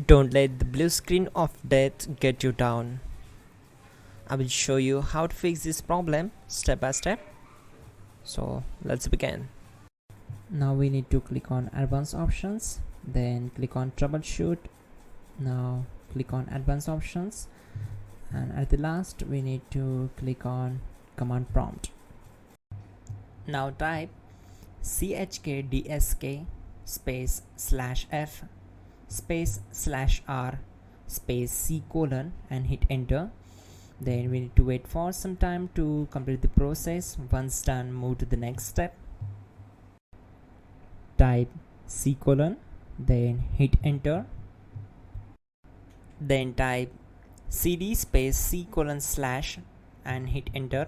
Don't let the blue screen of death get you down. I will show you how to fix this problem step by step. So let's begin. Now we need to click on advanced options, then click on troubleshoot. Now click on advanced options, and at the last we need to click on command prompt. Now type chkdsk space /f space /r space c colon and hit enter. Then we need to wait for some time to complete the process. Once done, move to the next step. Type c colon, then hit enter. Then type cd space c colon / and hit enter.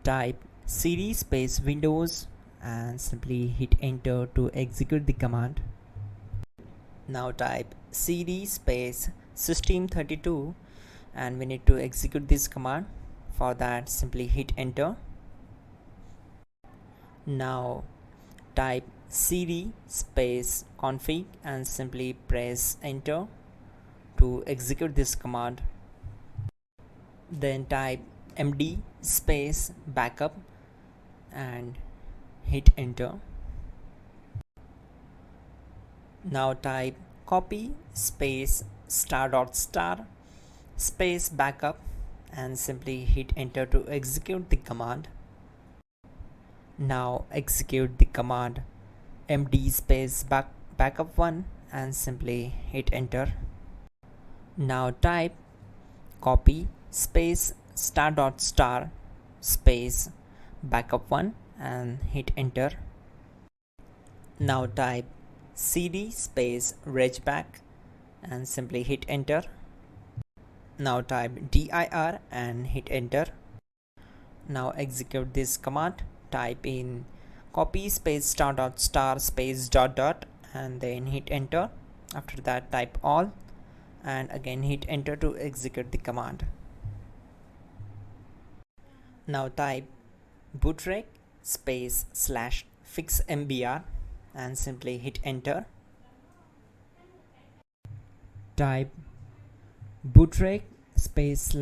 Type cd space windows and simply hit enter to execute the command. Now type cd space system32 and we need to execute this command. For that, simply hit enter. Now type cd space config and simply press enter to execute this command. Then type md space backup and hit enter. Now type copy space ** space backup and simply hit enter to execute the command. Now execute the command md space backup1 and simply hit enter. Now type copy space ** space backup1 and hit enter. Now type cd space regback and simply hit enter. Now type dir and hit enter. Now execute this command. Type in copy space ** space ... and then hit enter. After that, type all and again hit enter to execute the command. Now type bootrec space /fixmbr and simply hit enter. Type bootrec space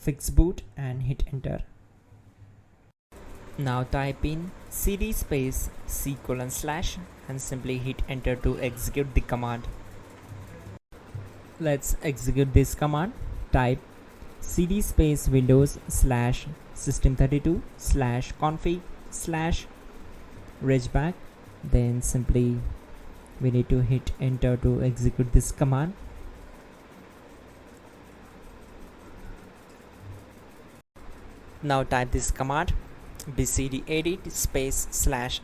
/fixboot and hit enter. Now type in cd space c colon / and simply hit enter to execute the command. Let's execute this command. Type cd space windows /system32 /config /regback. Then simply we need to hit enter to execute this command. Now type this command bcdedit space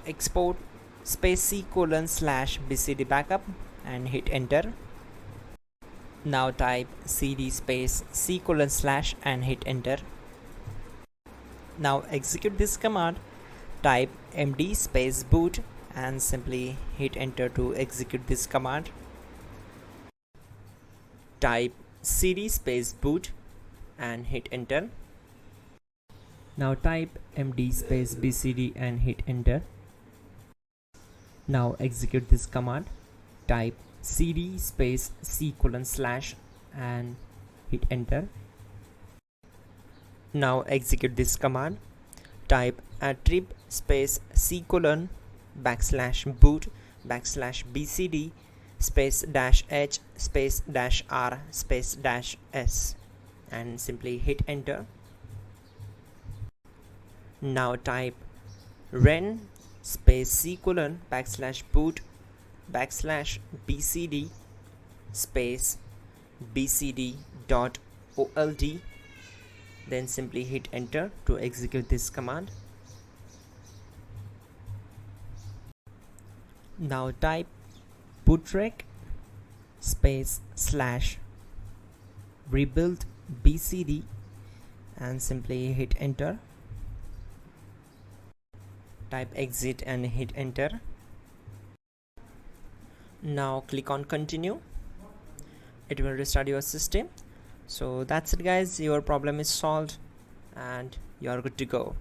/export space c colon /bcd backup and hit enter. Now type cd space c colon / and hit enter. Now execute this command. Type md space boot and simply hit enter to execute this command. Type cd space boot and hit enter. Now type md space bcd and hit enter. Now execute this command. Type cd space c colon / and hit enter. Now execute this command. Type attrib space c colon /boot /bcd space -h space -r space -s and simply hit enter. Now type ren space c colon /boot /bcd space bcd.old. Then simply hit enter to execute this command. Now type bootrec space /rebuild bcd and simply hit enter. Type exit and hit enter. Now click on continue. It will restart your system. So that's it guys, your problem is solved and you are good to go.